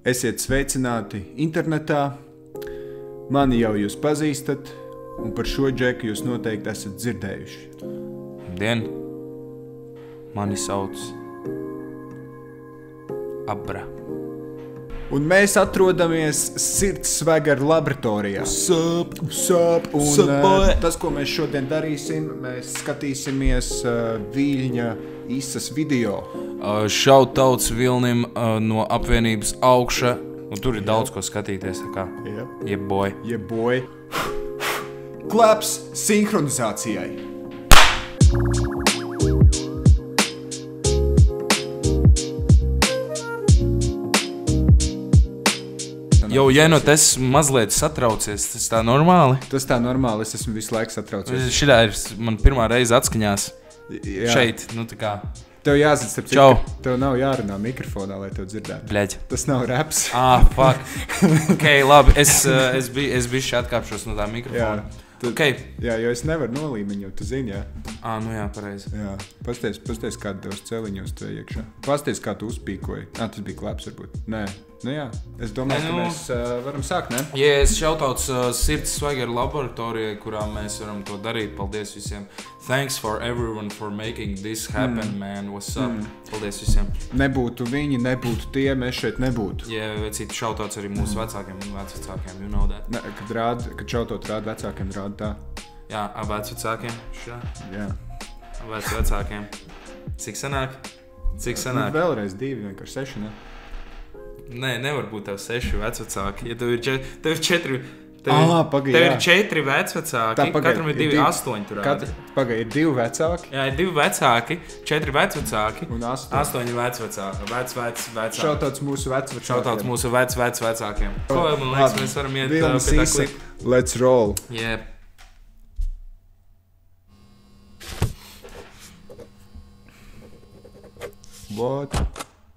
Esiet sveicināti internetā. Mani jau jūs pazīstat, un par šo džeku jūs noteikti esat dzirdējuši. Labdien! Mani sauc Abra. Un mēs atrodamies Sirdsvegara laboratorijā. Tas, ko mēs šodien darīsim, mēs skatīsimies Viļņa īsas video. Šautauts Vilnim no apvienības Augša. Un tur ir daudz ko skatīties, tā kā. Jeboj. Klaps sinhronizācijai. Jau, Jenot, es mazliet satraucies, tas tā normāli? Tas tā normāli, es esmu visu laiku satraucies. Šitā ir man pirmā reize atskaņās. Jā. Šeit, nu tā kā. Tev jāzina, starp citu, tev nav jārunā mikrofonā, lai tev dzirdētu. Bļeģ. Tas nav raps. Fuck. Ok, labi, es biju šeit atkāpšos no tā mikrofona. Jā, jo es nevaru nolīmeņot, tu zini, jā. Nu jā, pareizi. Jā, pasties kādu tevs celiņos tu iekšā. Pasties, kā tu uzpīkoji. Tas bija klaps, varbūt. Nē, nu jā. Es domāju, ka mēs varam sākt, ne? Jā, es šautauts Sirdsvegara laboratorijai, kurā mēs varam to darīt. Paldies visiem. Thanks for everyone for making this happen, man. What's up? Paldies visiem. Nebūtu viņi, nebūtu tie, mēs šeit nebūtu. Jā, vecīt, šautauts arī mūsu vecākiem un vecvecākiem, you know that. Ne, kad šautot rāda vecākiem, rāda tā. Jā, vecvecākiem. Šā. Jā. Vecvecākiem. Cik sanāk? Vēlreiz 2, vienkārši 6, ne? Nē, nevar būt tev 6 vecvecāki. Ja tev ir 4... Tev ir 4 vecvecāki, katram ir 2, 8 tur rāda. Pagaid, ir 2 vecāki? Jā, ir 2 vecāki, 4 vecvecāki un 8 vecvecāki. Vecvecāki. Šautauts mūsu vecvecākiem. Šautauts mūsu vecvecākiem. Ko, man liekas, mēs varam iet pie tā klipa. Let's roll. Yeah. What?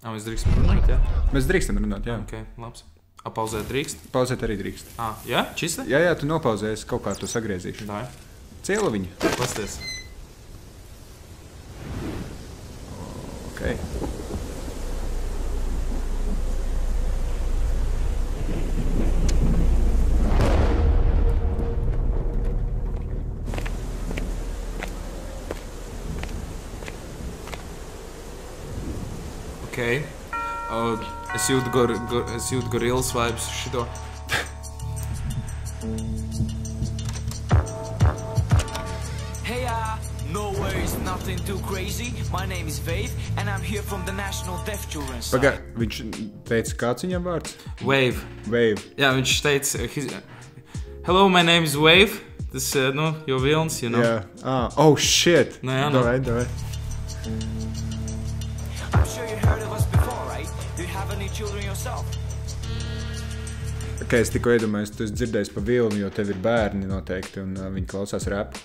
Mēs drīkstam runāt, jā? Mēs drīkstam runāt, jā. Ok, labs. Pauzēt drīkst? Pauzēt arī drīkst. Jā? Čista? Jā, tu nopauzēsi, kaut kā to sagriezīšu. Tā. Ciela viņu. Pasties. Ok. Ok. Es jūtu gorillas vibes šito. Hey, no worries, nothing too crazy. My name is Wave, and I'm here from the National Deaf Children's Side. Viņš teica, kāds viņam vārds? Wave. Jā, viņš teica, hello, my name is Wave. Tas, jo Vilns, you know. Jā. Oh, shit. Nu, jā, Davai. I'm sure you heard of us before, right? Do you have any children yourself? Ok, es tikko iedomājos, tu esi dzirdējis pa Vilni, jo tev ir bērni noteikti, un viņi klausās rapu.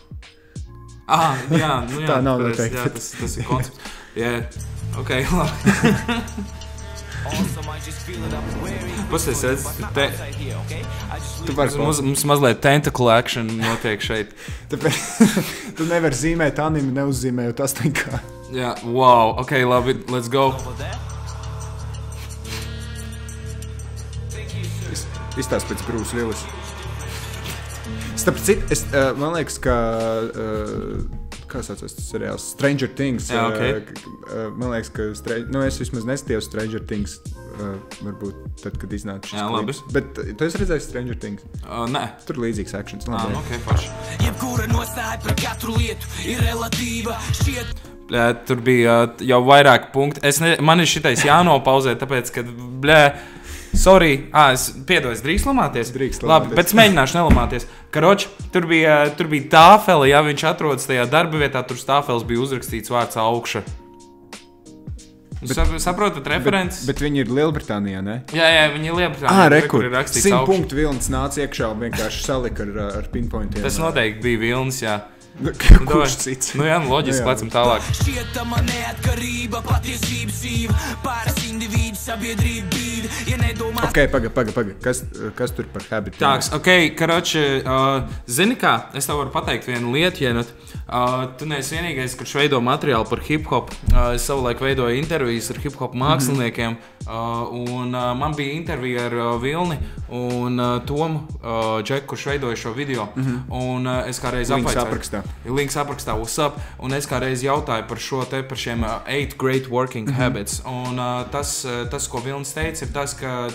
Jā, tā nav noteikti. Jā, tas ir koncepts. Jā, ok, labi. Pasties, mums mazliet tentacle action notiek šeit. Tu nevar zīmēt anime, neuzzīmējot 8K. Jā, wow, ok, labi, let's go. Izstāst pēc Bruce Willis. Starp citu, man liekas, ka... Kā saucās tas seriāls? Stranger Things. Jā, ok. Man liekas, ka... es vismaz nestievu Stranger Things. Varbūt tad, kad iznāca šis klips. Bet tu esi redzējis Stranger Things? Nē. Tur līdzīgs actions. Ok, paši. Jebkura nostāja par katru lietu ir relatīva. Tur bija jau vairāk punkti. Man ir šitais jānopauzē, tāpēc, ka, sorry, es piedodu, drīkst lamāties? Drīkst lamāties. Labi, bet mēģināšu nelamāties. Karoči, tur bija tāfele, ja viņš atrodas tajā darba vietā, tur tāfeles bija uzrakstīts vārds Augša. Saprotat references? Bet viņi ir Lielbritānijā, ne? Jā, viņi ir Lielbritānijā. Kur ir rakstīts 100 punktu Vilnis nāca iekšā un vienkārši salika ar pinpointiem. Tas noteikti bija Vilnis, jā. Kurš cits? Jā, loģiski, lecam tālāk. Šķietama neatkarība, patiesības īva, pāris individu sabiedrība bīda. Ja Ok, paga. Kas tur par habit? Tāks, ok, karoči, zini kā, es tev varu pateikt vienu lietu, Jenot. Tu neesi vienīgais, kurš veido materiālu par hip-hop. Es savulaik veidoju intervijas ar hip-hop māksliniekiem, un man bija intervija ar Vilni un Tomu Džeku, kurš veidoja šo video. Un es kādreiz apvaicāju. Links aprakstā, what's up? Un es kādreiz jautāju par šo te, par šiem 8 great working habits. Un tas, ko Vilnis teica, ir tas, ka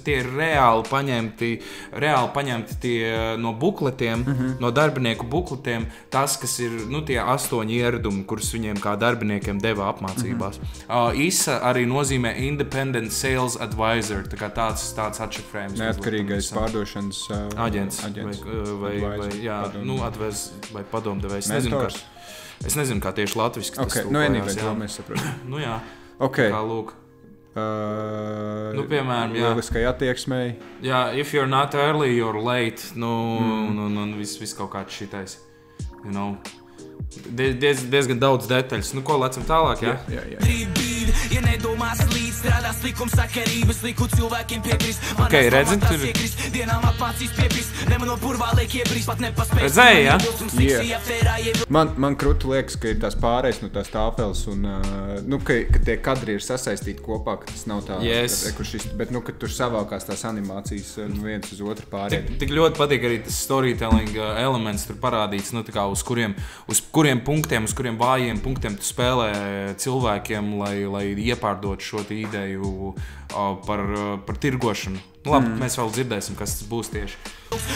tie ir reāli paņemti tie no bukletiem, no darbinieku bukletiem, tas, kas ir, tie 8 ieradumi, kurus viņiem kā darbiniekiem deva apmācībās. ISA arī nozīmē Independent Sales Advisor, tā kā tāds atšifrējums. Neatkarīgais pārdošanas aģents. Vai padomdevējs. Es nezinu, kā tieši latviski tas tūkojās. Anyway, to mēs saprotam. Jā. Ok. Kā lūk. Piemēram, lieliskai attieksmei. Jā, if you're not early, you're late. Viss kaut kāds šitais. Diezgan daudz detaļas. Ko, lecam tālāk, jā? Jā. Ja nedomās līdz strādās likums sakarības, liku cilvēkiem piekrist. Ok, redzat, tur... Dienām apmācīs piekrist, nemano burvā liek iebrīst, pat nepaspēj. Redzēji, jā? Man krutu liekas, ka ir tās pārējais no tās tāpeles un, ka tie kadri ir sasaistīti kopā, ka tas nav tā, bet, ka tur savākās tās animācijas viens uz otru pārējiem. Tik ļoti patīk arī tas storytelling elements tur parādīts, tā kā uz kuriem punktiem, uz kuriem vājiem punktiem tu spēlē cilvēkiem, lai iepārdot šo ideju par tirgošanu. Labi, mēs vēl dzirdēsim, kas tas būs tieši.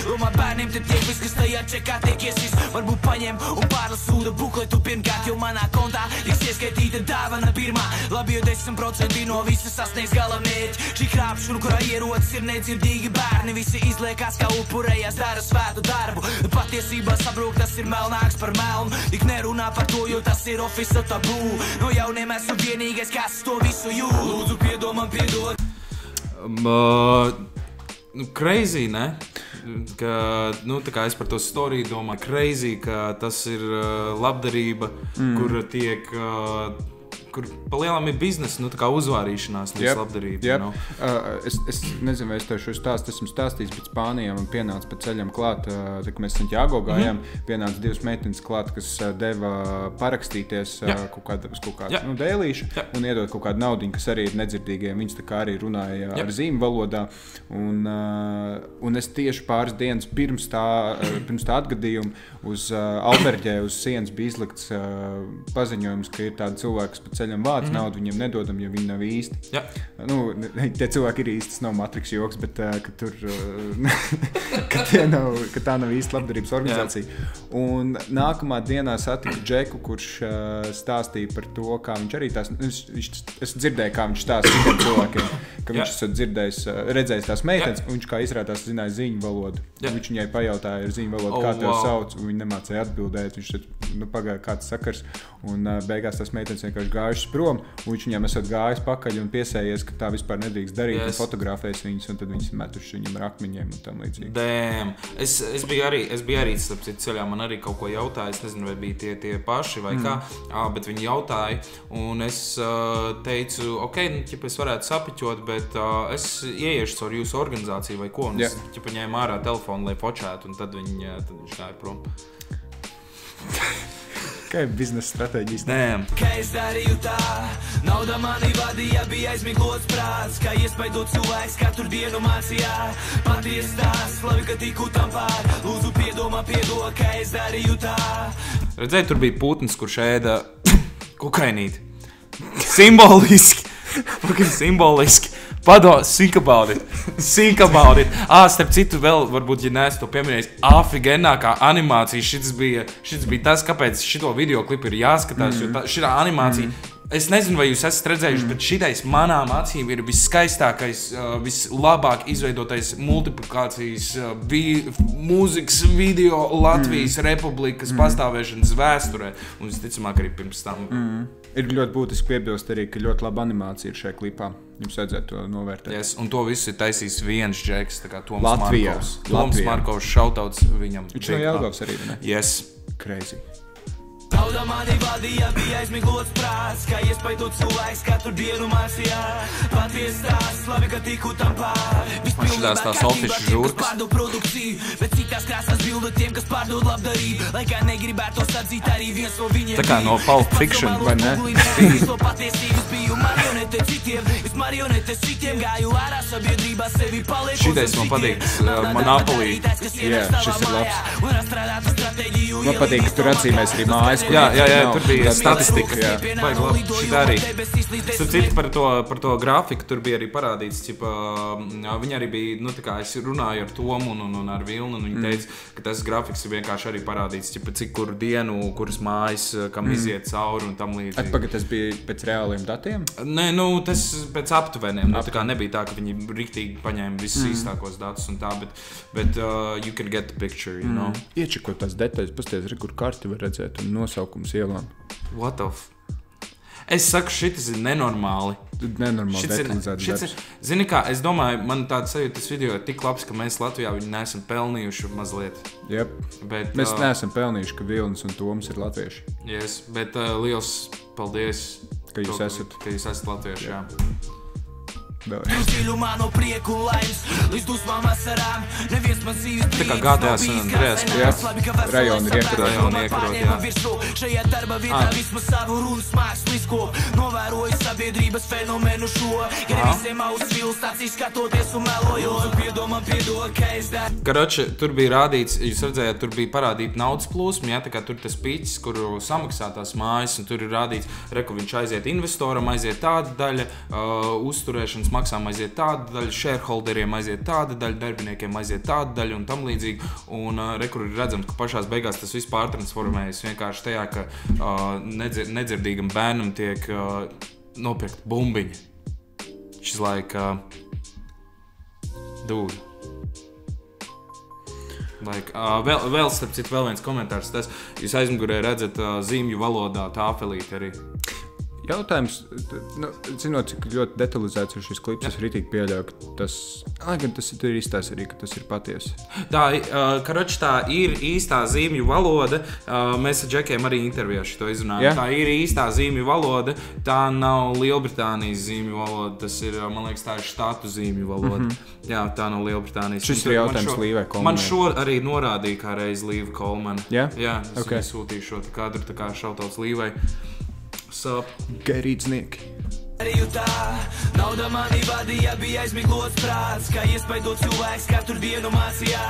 Lomā bērniem te tiek viss, kas tajā čekā tiek iesīs. Varbūt paņem un pārlasūda bukletu pirmkārt, jo manā kontā tiks ieskaitīta dāvana pirmā. Labi, jo 10% no visas sasniegs gala mērķi. Šī krāpšana, kurā ierodas ir nedzirdīgi bērni. Visi izliekās, kā upurējās dara svētu darbu. Patiesībā sabrūk, tas ir melnāks par melnu. Tik nerunā par to, jo tas ir ofisa tabū. No jauniem esmu vienīgais, kas to visu jūt. Lūdzu, piedomam, piedod. Crazy, ne? Tā kā es par to storiju domāju, crazy, ka tas ir labdarība, kur tiek, kur palielam ir biznesa, tā kā uzvārīšanās, nevis labdarība. Es nezinu, vai es tev šo stāstu esmu stāstījis, bet Spānijā man pienāca pa ceļam klāt, kad mēs Santiago gājām, pienāca 2 meitenes klāt, kas deva parakstīties kaut kādu dēlīšu un iedot kaut kādu naudiņu, kas arī ir nedzirdīgiem. Viņas tā kā arī runāja ar zīmu valodā. Un es tieši pāris dienas pirms tā atgadījuma uz Alberģē uz sienas bija izlikts paziņojums, ka ir tādi cilvēki, kas pa ceļam vāc naudu, viņiem nedodam, jo viņi nav īsti. Tie cilvēki ir īsti, tas nav Matrix joks, bet ka tur, ka tā nav īsti labdarības organizācija. Un nākamā dienā satiku Džeku, kurš stāstīja par to, kā viņš arī es dzirdēju, kā viņš stāsta citiem cilvēkiem, ka viņš esat redzējis tās meitenes, un viņš kā izrādās zināja ziņu valodu. Viņš viņai pajautāja ar ziņu valodu, kā tev sauc, un viņi nemācēja atbildēt. Viņš pagāja kāds sakars, un beigās tās meitenes vienkārši gājušas prom, un viņš viņiem esat gājis pakaļ un piesējies, ka tā vispār nedrīkst darīt, un fotografēs viņus, un tad viņas metuši viņam ar akmeņiem un tam līdzīgi. Damn! Es biju arī starp citu ceļā, man arī kaut ko jautāja, es nezinu, vai bija tie paši vai kā, bet viņi jautāja, un es teicu, ok, es varētu sapiķot, bet es ieiešu caur jūsu organizāciju vai ko, un es ņēmu ārā telefonu, lai fočētu, un tad viņš gāja prom. Kā ir biznesa stratēģijas? Kā es darīju tā, nauda mani vadīja, bija aizmiglots prāts, kā iespaidot cilvēks katru dienu mācījā. Paties tās, labi, ka tiku tam pār, lūdzu piedomā piedod, kā es darīju tā. Redzēji, tur bija putns, kurš ēda kukainīti. Simboliski. Simboliski. Think about it. Starp citu vēl, varbūt, ja neesmu to pieminējis, afigenākā animācija, šis bija tas, kāpēc šito videoklipu ir jāskatās, jo šitā animācija, es nezinu, vai jūs esat redzējuši, bet šitais manām acīm ir viskaistākais, vislabāk izveidotais multiplikācijas mūzikas video Latvijas Republikas pastāvēšanas vēsturē, un visticamāk arī pirms tam. Ir ļoti būtiski piebilst arī, ka ļoti laba animācija ir šajā klipā. Jums vajadzētu to novērtēt. Yes, un to visu ir taisījis viens džeks, tā kā Toms Latvijā. Markovs. Toms Markovs, shoutouts viņam. Viņš no Jelgavas arī, ne? Yes. Crazy. Nauda mani vadīja, bija aizmiglots prāts, kā iespaidot cilvēks katru dienu mācījā. Paties stāsts, labi, ka tiku tam pār. Šitās tās ofišu žurkas. Pārdod produkciju, bet citās krāsās bilda tiem, kas pārdod labdarību. Lai kā negribētu to atzīt, arī viens no viņiem Tā kā no Pulp Fiction, vai ne? To patiesības biju marionete citiem, es marionete citiem gāju ārā sabiedrībā sevi palieku. Šitais man patīk, Monopoly. Jā, šis ir labs. Man patīk, ka tur atzīmēs arī mājas, kur Jā, tur bija statistika. Baigi labi, šitā arī. Starp citu par to grafiku, tur bija arī parādīts, viņi arī bija, nu tā kā es runāju ar Tomu un ar Vilnu, un viņi teica, ka tas grafiks ir vienkārši arī parādīts, cik kuru dienu, kuras mājas, kam iziet cauri un tam līdzīgi. Atpakaļ tas bija pēc reāliem datiem? Nē, tas pēc aptuveniem, tā kā nebija tā, ka viņi riktīgi paņēma visus īstākos datus un tā, bet you can get the picture, you know. Iečekot tās detaļas, pasties, kur karti var redzēt un nosaukums ielām. What of? Es saku, šitas ir nenormāli. Nenormāli detalizēts darbs. Zini kā, es domāju, man tāda sajūta, tas video ir tik labs, ka mēs Latvijā viņu neesam pelnījuši mazliet. Jep. Bet, mēs neesam pelnījuši, ka Vilnis un Toms ir latvieši. Yes, bet liels paldies, ka jūs esat latvieši, jā. Dziļumā no prieku un laimes, līdz dusmām asarām, neviens man dzīves Tā kā GTA San Andreas, rajoni ir iekarot, jā. Šajā darba vietā vismaz savu runas mākslisko, novēroju sabiedrības fenomenu šo, gan visiem aus vilstācijas skatoties un meloju, piedomā, ka es daru. Karoči, tur bija rādīts, jūs redzējāt, tur bija parādīta naudas plūsma, jā, tā kā tur tas pīķis, kuru samaksā tās mājas, un tur ir rādīts, reku viņš aiziet investoram, aiziet tāda daļa, uzturēšanas maksām aiziet tāda daļa, shareholderiem aiziet tāda daļa, darbiniekiem aiziet tāda daļa un tam līdzīgi. Un rekur ir redzams, ka pašās beigās tas viss pārtransformējas vienkārši tajā, ka nedzirdīgam bērnam tiek nopirkt bumbiņa. She's like, dude. Like, vēl starp citu vēl viens komentārs, tas jūs aizmugurē redzat zīmju valodā tāfelīt arī. Jautājums, zinot, cik ļoti detalizēts ir šis klips, es ritīgi pieļauju, ka tas, gan tas ir īstās arī, ka tas ir patiesi. Tā, karoči, tā ir īstā zīmju valoda, mēs ar Džekiem arī intervijā šito izrunājam. Yeah. Tā ir īstā zīmju valoda, tā nav Lielbritānijas zīmju valoda, tas ir, man liekas, tā ir štatu zīmju valoda. Jā, tā nav Lielbritānijas. Šis ir jautājums Līvai Kolmanai. Man šo arī norādīja kā reiz Līva Kolmana. Yeah? Jā, es sūtīju šo kadru, tā kā šautauts Līvai. Sup? Gairīdznieki. Nauda mani vadīja, bija aizmiglots prāts, kā iespaidot cilvēks katru dienu mācījā.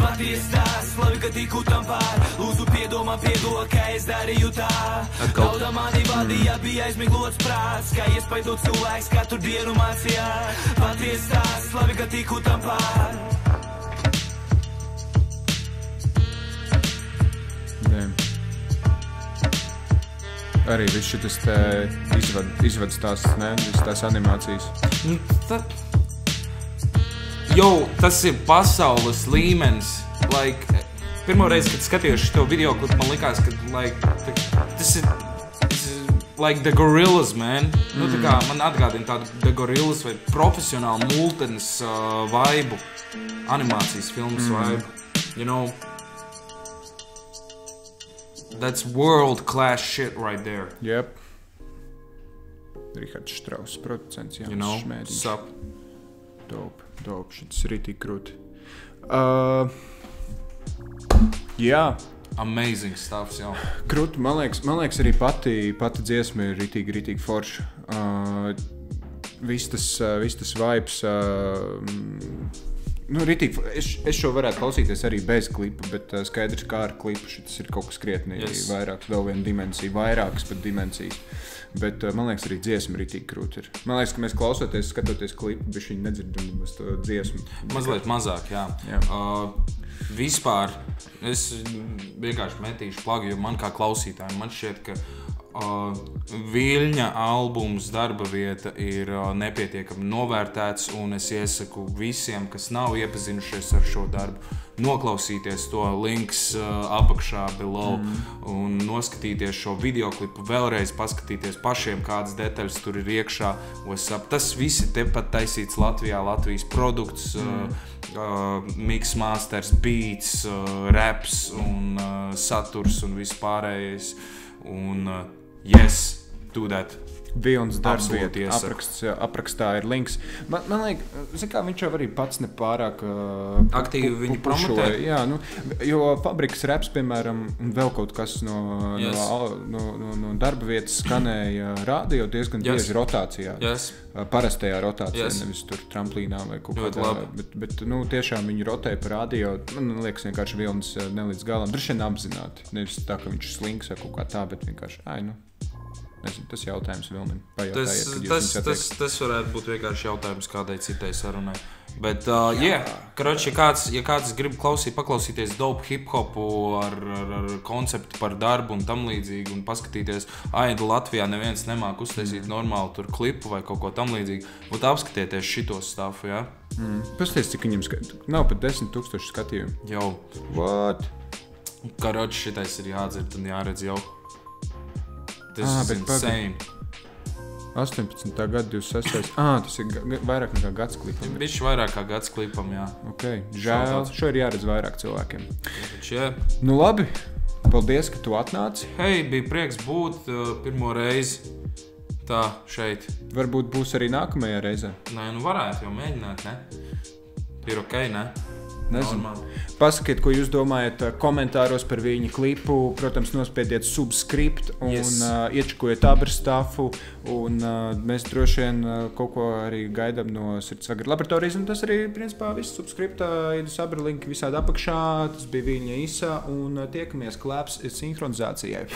Paties stāsts, labi, ka tiku tam pār, lūdzu piedomā, ka es darīju tā. Nauda mani vadīja, bija aizmiglots prāts, kā iespaidot cilvēks katru dienu mācījā. Paties stāsts, labi, ka tiku tam pār. Arī viss šitas izvads tās, ne? Viss tās animācijas. Tas ir pasaules līmenis. Like, pirmo reizi, kad skatījos šo video klipu, man likās, ka tas ir like The Gorillas, man. Tā kā man atgādina tādu The Gorillas vai profesionālu multenes vaibu, animācijas filmas vaibu. You know, that's world-class shit right there. Yep. Rihards Štrauss, producents, Jānis Šmēdiņš. Sup. Dope, šitas ritīgi krūti. Jā. Amazing stuff, jā. Krūti, man liekas arī pati dziesma ir ritīgi forša. Viss tas vibes, ritīgi, es šo varētu klausīties arī bez klipa, bet skaidrs, kā ar klipu šitas ir kaut kas krietni vairāks, vēl viena dimensija, vairākas pat dimensijas. Bet man liekas, arī dziesma ritīgi krūti ir. Man liekas, ka mēs klausoties, skatoties klipu, bet viņi nedzirdam bez to dziesmu. Mazliet mazāk, jā. Vispār es vienkārši metīšu plagu, jo man kā klausītājiem, man šķiet, ka Viļņa albums Darba vieta ir nepietiekami novērtēts, un es iesaku visiem, kas nav iepazinušies ar šo darbu, noklausīties to links apakšā below un noskatīties šo videoklipu, vēlreiz paskatīties pašiem, kādas detaļas tur ir iekšā. Tas viss ir tepat taisīts Latvijā, Latvijas produkts, mix masters, beats, raps un saturs un viss pārējais. Un, yes, do that. Vilnas darbvieta aprakstā ir links. Man liekas, kā viņš jau arī pats nepārāk aktīvi viņu promotē. Jā, jo fabrikas reps, piemēram, un vēl kaut kas no darba vietas skanēja radio diezgan bieži rotācijā. Parastajā rotācijā, nevis tur tramplīnā vai kaut kādā. Bet tiešām viņi rotēja par radio. Man liekas, vienkārši Vilnas nelīdz galam. Droši vien apzināti. Nevis tā, ka viņš slinks vai kaut kā tā, bet vienkārši, nezinu, tas jautājums Vilnim. Tas varētu būt vienkārši jautājums kādai citai sarunai. Bet, karoči, ja kāds grib paklausīties dope hip-hopu ar konceptu par darbu un tam līdzīgi un paskatīties, Latvijā neviens nemāk uztaisīt normālu tur klipu vai kaut ko tam līdzīgi, būtu apskatieties šitos stafu, jā? Pasties, cik viņam nav pat 10,000 skatījumu. Jau. What? Karoči, šitais ir jādzird un jāredz jau. Tas ir insane. 18. gada 26. Tas ir vairāk nekā gads klipam. Bišķi vairāk kā gads klipam, jā. Ok, žēl. Šo ir jāredz vairāk cilvēkiem. Jā. Nu labi, paldies, ka tu atnāci. Hei, bija prieks būt pirmo reizi tā šeit. Varbūt būs arī nākamajā reizē. Nē, varētu jau mēģināt, ne? Ir ok, ne? Nezinu. Pasakiet, ko jūs domājat komentāros par viņa klipu. Protams, nospiediet subscript un iečakojiet Aberstafu. Un mēs droši vien kaut ko arī gaidām no Sirdsvagara laboratorijas. Un tas arī, principā, viss subscriptā ir Saberlinki visādi apakšā. Tas bija viņa īsā un tiekamies Claps sinhronizācijai.